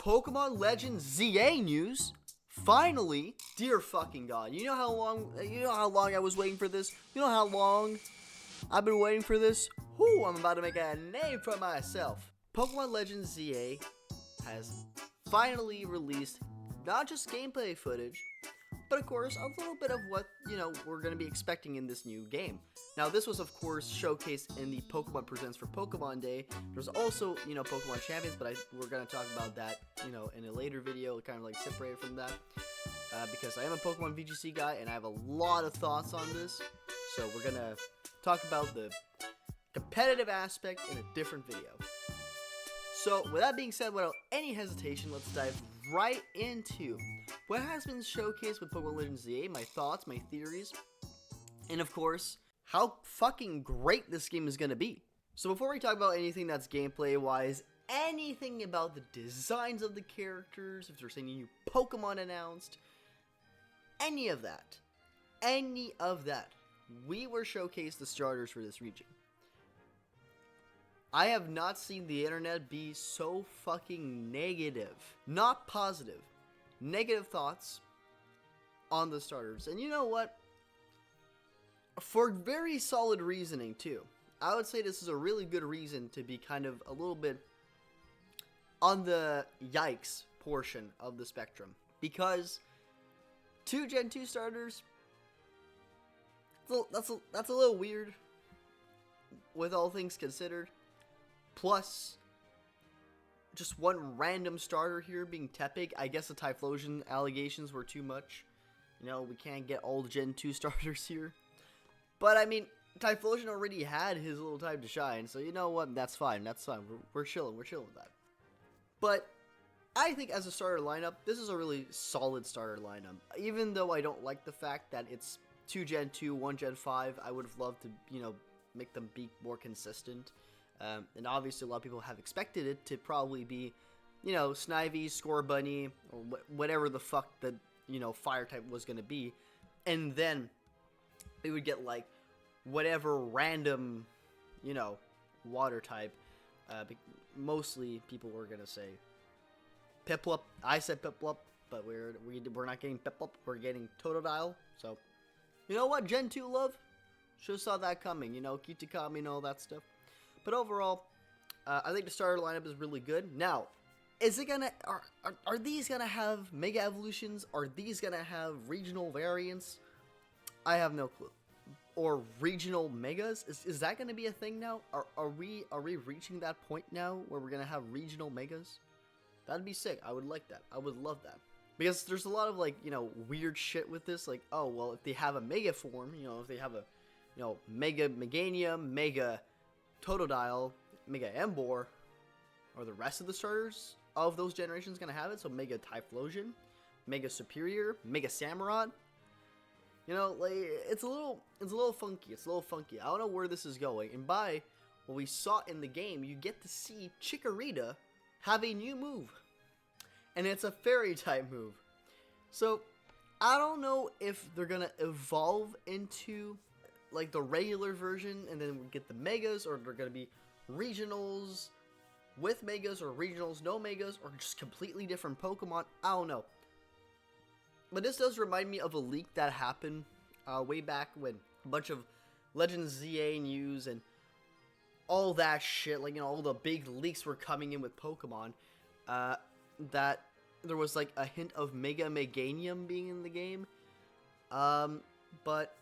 Pokemon Legends ZA news. Finally, dear fucking god, you know how long I was waiting for this? You know how long I've been waiting for this? Whoo, I'm about to make a name for myself. Pokemon Legends ZA has finally released not just gameplay footage, but of course a little bit of what, we're going to be expecting in this new game. Now, this was of course showcased in the Pokemon Presents for Pokemon Day. There's also, Pokemon Champions, but we're going to talk about that, in a later video, kind of like separated from that. Because I am a Pokemon VGC guy and I have a lot of thoughts on this. So we're going to talk about the competitive aspect in a different video. So with that being said, without any hesitation, let's dive right into what has been showcased with Pokemon Legends ZA, my thoughts, my theories, and of course, how fucking great this game is going to be. So before we talk about anything that's gameplay-wise, anything about the designs of the characters, if there's any new Pokemon announced, any of that, we were showcased the starters for this region. I have not seen the internet be so fucking negative, not positive, negative thoughts on the starters. And you know what? For very solid reasoning too. I would say this is a really good reason to be kind of a little bit on the yikes portion of the spectrum. Because 2 Gen 2 starters, that's a little weird with all things considered. Plus, just one random starter here being Tepig. I guess the Typhlosion allegations were too much. We can't get all Gen 2 starters here. But, I mean, Typhlosion already had his little time to shine. So, you know what? That's fine. That's fine. We're chilling. We're chilling with that. But I think as a starter lineup, this is a really solid starter lineup. Even though I don't like the fact that it's 2 Gen 2, 1 Gen 5, I would have loved to, make them be more consistent. And obviously a lot of people have expected it to probably be, Snivy, Scorbunny, or whatever the fuck the, fire type was going to be. And then they would get, like, whatever random, water type. Mostly people were going to say Piplup. I said Piplup, but we're not getting Piplup. We're getting Totodile. So, you know what, Gen 2 love? Should've saw that coming, Kitakami and all that stuff. But overall, I think the starter lineup is really good. Now, is it gonna are these gonna have Mega Evolutions? Are these gonna have regional variants? I have no clue. Or regional Megas? Is that gonna be a thing now? Are we reaching that point now where we're gonna have regional Megas? That'd be sick. I would like that. I would love that. Because there's a lot of weird shit with this. Like, oh well, if they have a Mega form, if they have a Mega Meganium, Mega Totodile, Mega Emboar, are the rest of the starters of those generations gonna have it? So Mega Typhlosion, Mega Superior, Mega Samurott. It's a little funky. It's a little funky. I don't know where this is going. And by what we saw in the game, you get to see Chikorita have a new move, and it's a Fairy type move. So I don't know if they're gonna evolve into like the regular version and then we get the Megas, or they're gonna be regionals with Megas, or regionals no Megas, or just completely different Pokemon. I don't know. But this does remind me of a leak that happened way back when a bunch of Legends ZA news and all that shit, all the big leaks were coming in with Pokemon, that there was like a hint of Mega Meganium being in the game. But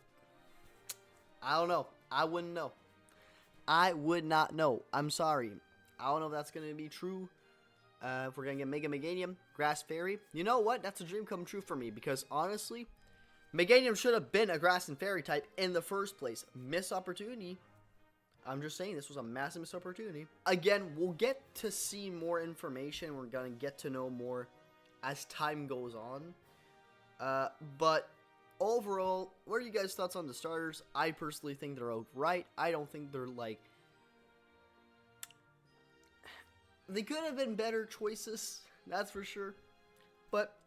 I don't know. I wouldn't know. I would not know. I'm sorry. I don't know if that's going to be true. If we're going to get Mega Meganium, Grass Fairy. You know what? That's a dream come true for me. Because honestly, Meganium should have been a Grass and Fairy type in the first place. Missed opportunity. I'm just saying this was a massive missed opportunity. Again, we'll get to see more information. We're going to get to know more as time goes on. But overall, what are you guys' thoughts on the starters? I personally think they're alright. I don't think they're they could have been better choices, that's for sure. But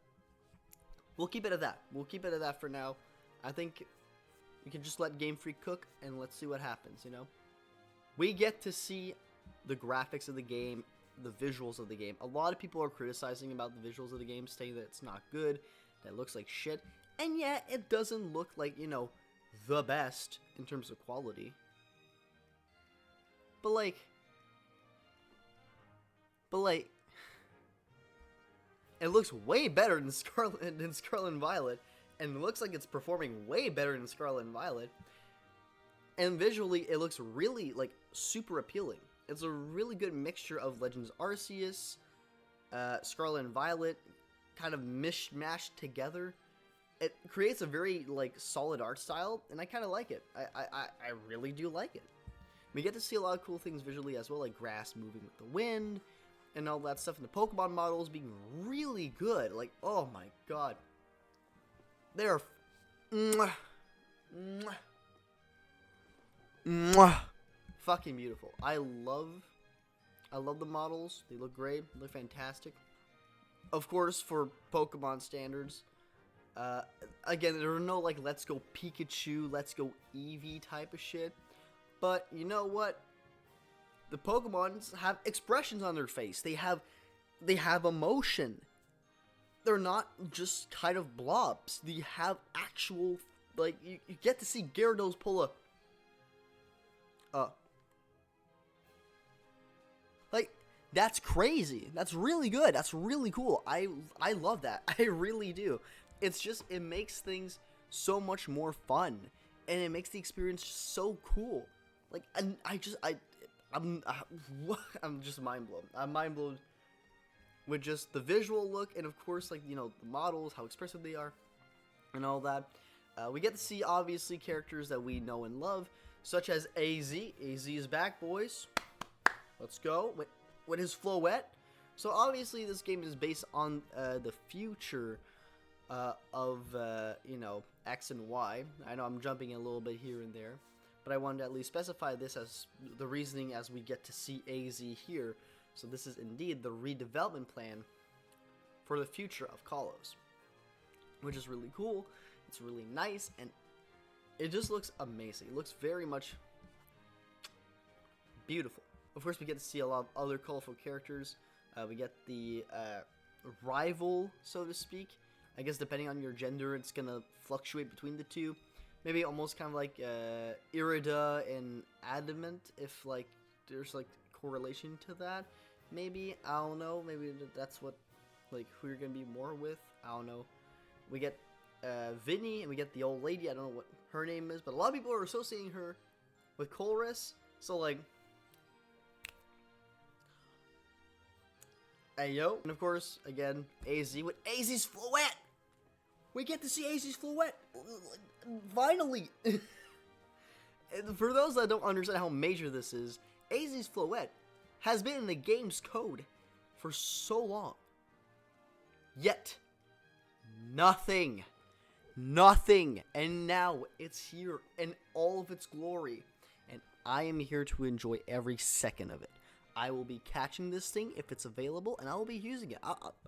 we'll keep it at that. We'll keep it at that for now. I think we can just let Game Freak cook and let's see what happens, We get to see the graphics of the game the visuals of the game. A lot of people are criticizing about the visuals of the game, saying that it's not good, that it looks like shit, and yet it doesn't look like, you know, the best in terms of quality. But like, it looks way better than Scarlet and Violet, and it looks like it's performing way better than Scarlet and Violet. And visually, it looks really, like, super appealing. It's a really good mixture of Legends Arceus, Scarlet and Violet, kind of mishmashed together. It creates a very, like, solid art style, and I kind of like it. I really do like it. We get to see a lot of cool things visually as well, like grass moving with the wind, and all that stuff, and the Pokemon models being really good. Like, oh my god. They're fucking beautiful. I love the models. They look great. They look fantastic. Of course, for Pokemon standards, again, there are no, like, Let's Go Pikachu, Let's Go Eevee type of shit. But you know what? The Pokemons have expressions on their face. They have emotion. They're not just kind of blobs. They have actual, like, you get to see Gyarados pull like, that's crazy. That's really good. That's really cool. I love that. I really do. It's just, it makes things so much more fun, and it makes the experience so cool. Like, and I'm just mind blown. I'm mind blown with just the visual look, and of course, like, you know, the models, how expressive they are, and all that. We get to see, obviously, characters that we know and love, such as AZ. AZ is back, boys. Let's go with his Floette. So obviously, this game is based on the future of you know, X and Y. I know I'm jumping a little bit here and there, but I wanted to at least specify this as the reasoning as we get to see AZ here. So this is indeed the redevelopment plan for the future of Kalos, which is really cool. It's really nice, and it just looks amazing. It looks very much beautiful. Of course, we get to see a lot of other colorful characters. We get the rival, so to speak. I guess depending on your gender, it's gonna fluctuate between the two. Maybe almost kind of like Irida and Adamant, if like there's like correlation to that. Maybe, I don't know. Maybe that's what, like, who you're gonna be more with. I don't know. We get Vinny, and we get the old lady. I don't know what her name is, but a lot of people are associating her with Colress. So like, hey yo, and of course, again, AZ with AZ's Floette. We get to see AZ's Floette finally. And for those that don't understand how major this is, AZ's Floette has been in the game's code for so long. Yet, nothing, and now it's here in all of its glory, and I am here to enjoy every second of it. I will be catching this thing if it's available, and I will be using it.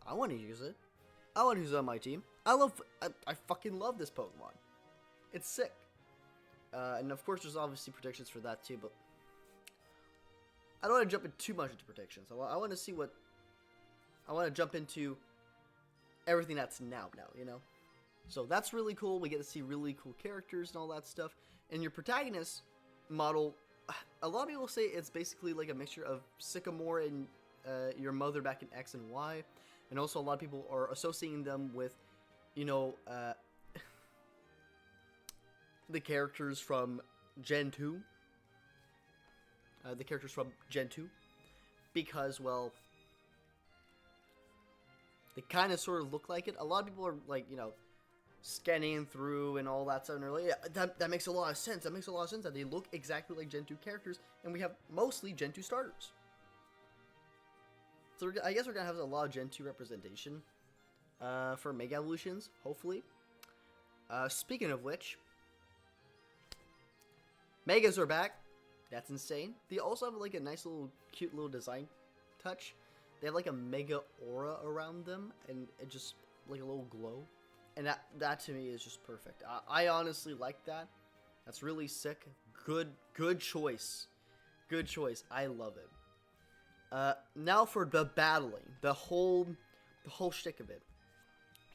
I want to use it. I want to use it on my team. I fucking love this Pokemon. It's sick. And of course, there's obviously predictions for that too, but I don't want to jump in too much into predictions. I want to see what... I want to jump into everything that's now, you know? So that's really cool. We get to see really cool characters and all that stuff. And your protagonist model, a lot of people say it's basically like a mixture of Sycamore and your mother back in X and Y. And also a lot of people are associating them with, you know, the characters from Gen 2. The characters from Gen 2. Because, well, they kind of sort of look like it. A lot of people are, like, you know, scanning through and all that stuff, and they're like, yeah, that makes a lot of sense. That makes a lot of sense that they look exactly like Gen 2 characters, and we have mostly Gen 2 starters. So I guess we're going to have a lot of Gen 2 representation for Mega Evolutions, hopefully. Speaking of which, Megas are back. That's insane. They also have like a nice little, cute little design touch. They have like a Mega aura around them, and it just like a little glow. And that to me is just perfect. I honestly like that. That's really sick. Good choice. Good choice. I love it. Now for the battling, the whole shtick of it.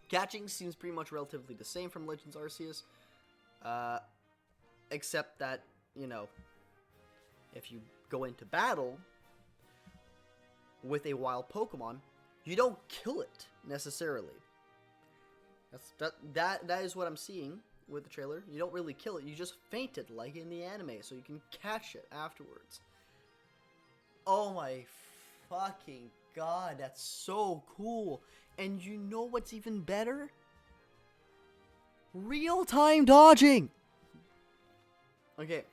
Catching seems pretty much relatively the same from Legends Arceus, except that, you know, if you go into battle with a wild Pokemon, you don't kill it necessarily. That is what I'm seeing with the trailer. You don't really kill it, you just faint it like in the anime, so you can catch it afterwards. Oh my fucking god, that's so cool. And you know what's even better? Real-time dodging! Okay,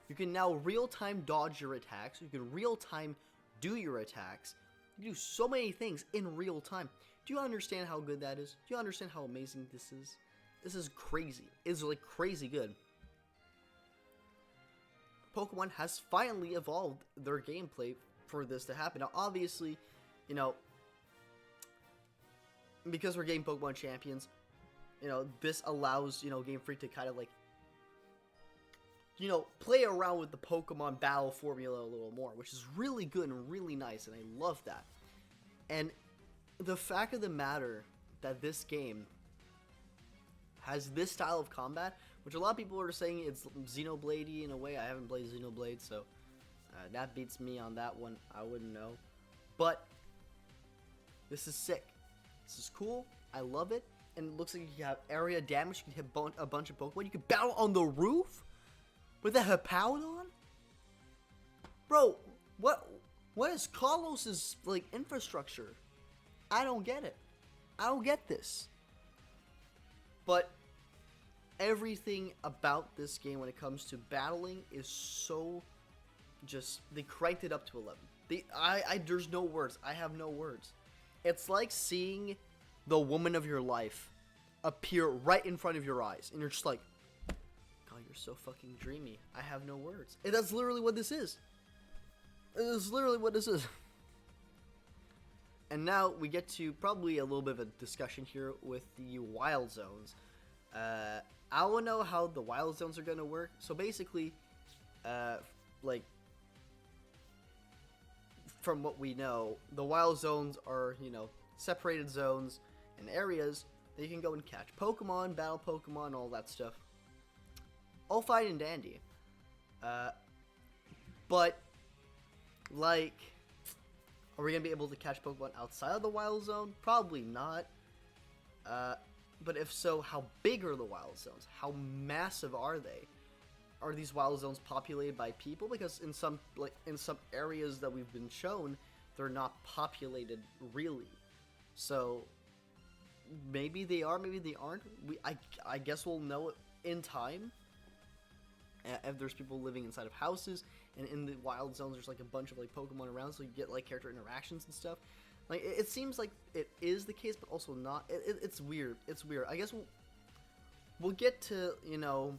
you can now real-time dodge your attacks, you can real-time do your attacks, you can do so many things in real time. Do you understand how good that is? Do you understand how amazing this is? This is crazy. It's like crazy good. Pokemon has finally evolved their gameplay for this to happen. Now, obviously, you know, because we're Game Pokemon champions, you know, this allows, you know, Game Freak to kind of like, you know, play around with the Pokemon battle formula a little more, which is really good and really nice, and I love that. And the fact of the matter that this game has this style of combat, which a lot of people are saying it's Xenoblade-y in a way. I haven't played Xenoblade, so that beats me on that one. I wouldn't know. But this is sick. This is cool. I love it. And it looks like you have area damage. You can hit a bunch of Pokemon. You can battle on the roof with a Hippowdon? Bro, what is Kalos' like infrastructure? I don't get it. I don't get this. But everything about this game when it comes to battling is so just, they cranked it up to 11. There's no words. I have no words. It's like seeing the woman of your life appear right in front of your eyes, and you're just like, God, you're so fucking dreamy. I have no words. And that's literally what this is. It is literally what this is. And now we get to probably a little bit of a discussion here with the Wild Zones. I want to know how the Wild Zones are going to work. So basically, like, from what we know, the Wild Zones are, you know, separated zones and areas that you can go and catch Pokemon, battle Pokemon, all that stuff. All fine and dandy. But, like, are we going to be able to catch Pokemon outside of the Wild Zone? Probably not. But if so, how big are the Wild Zones? How massive are they? Are these Wild Zones populated by people? Because in some areas that we've been shown, they're not populated really. So maybe they are, maybe they aren't. I guess we'll know it in time. If there's people living inside of houses, and in the Wild Zones there's like a bunch of like Pokemon around, so you get like character interactions and stuff. Like it seems like it is the case, but also not. It's weird. It's weird. I guess we'll get to, you know,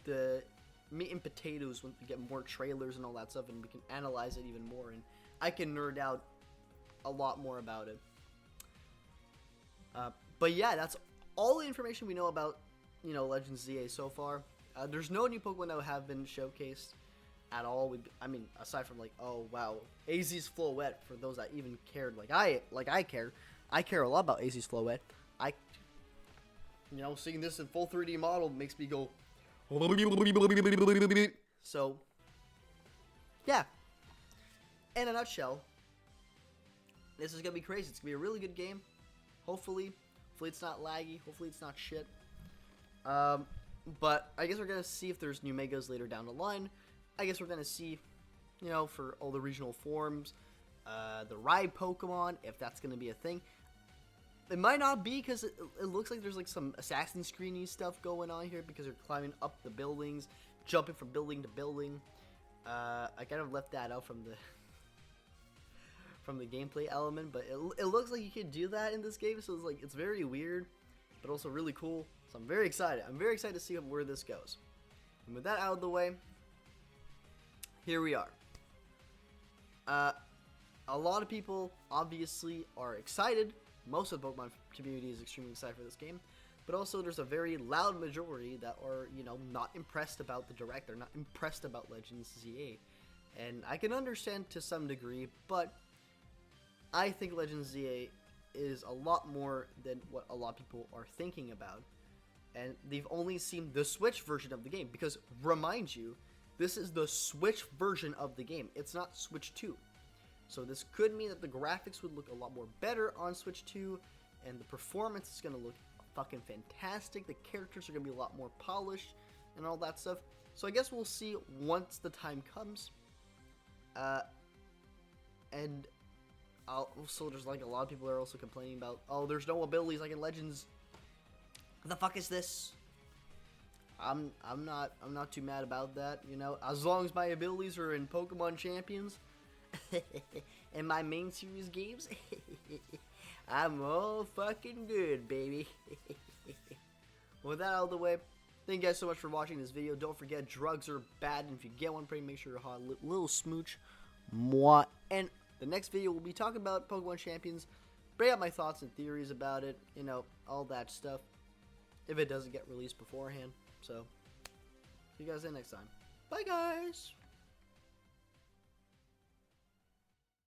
the meat and potatoes when we get more trailers and all that stuff, and we can analyze it even more, and I can nerd out a lot more about it. But yeah, that's all the information we know about, you know, Legends ZA so far. There's no new Pokemon that have been showcased at all. I mean, aside from like, oh wow, AZ's Floette, for those that even cared, like I care. I care a lot about AZ's Floette. You know, seeing this in full 3D model makes me go. So, yeah. In a nutshell, this is gonna be crazy. It's gonna be a really good game. Hopefully it's not laggy. Hopefully it's not shit. But I guess we're gonna see if there's new megas later down the line. I guess we're gonna see, you know, for all the regional forms, the ride Pokemon, if that's gonna be a thing. It might not be, because it looks like there's like some Assassin's Creed-y stuff going on here, because you're climbing up the buildings, jumping from building to building. I kind of left that out from the gameplay element, but it looks like you can do that in this game, so it's very weird, but also really cool. So I'm very excited. I'm very excited to see where this goes. And with that out of the way, here we are. A lot of people obviously are excited. Most of the Pokemon community is extremely excited for this game. But also there's a very loud majority that are, you know, not impressed about the Direct. They're not impressed about Legends ZA. And I can understand to some degree, but I think Legends ZA is a lot more than what a lot of people are thinking about. And they've only seen the Switch version of the game, because, remind you, this is the Switch version of the game. It's not Switch 2. So this could mean that the graphics would look a lot more better on Switch 2, and the performance is going to look fucking fantastic. The characters are going to be a lot more polished, and all that stuff. So I guess we'll see once the time comes. And also there's like a lot of people are also complaining about, oh, there's no abilities like in Legends. What the fuck is this? I'm not too mad about that, you know, as long as my abilities are in Pokemon Champions and my main series games. I'm all fucking good, baby. With that out of the way, thank you guys so much for watching this video. Don't forget, drugs are bad, and if you get one, pray make sure you're hot. Little smooch. Mwah. And the next video, we'll be talking about Pokemon Champions, bring out my thoughts and theories about it, you know, all that stuff, if it doesn't get released beforehand. So, see you guys then next time. Bye, guys!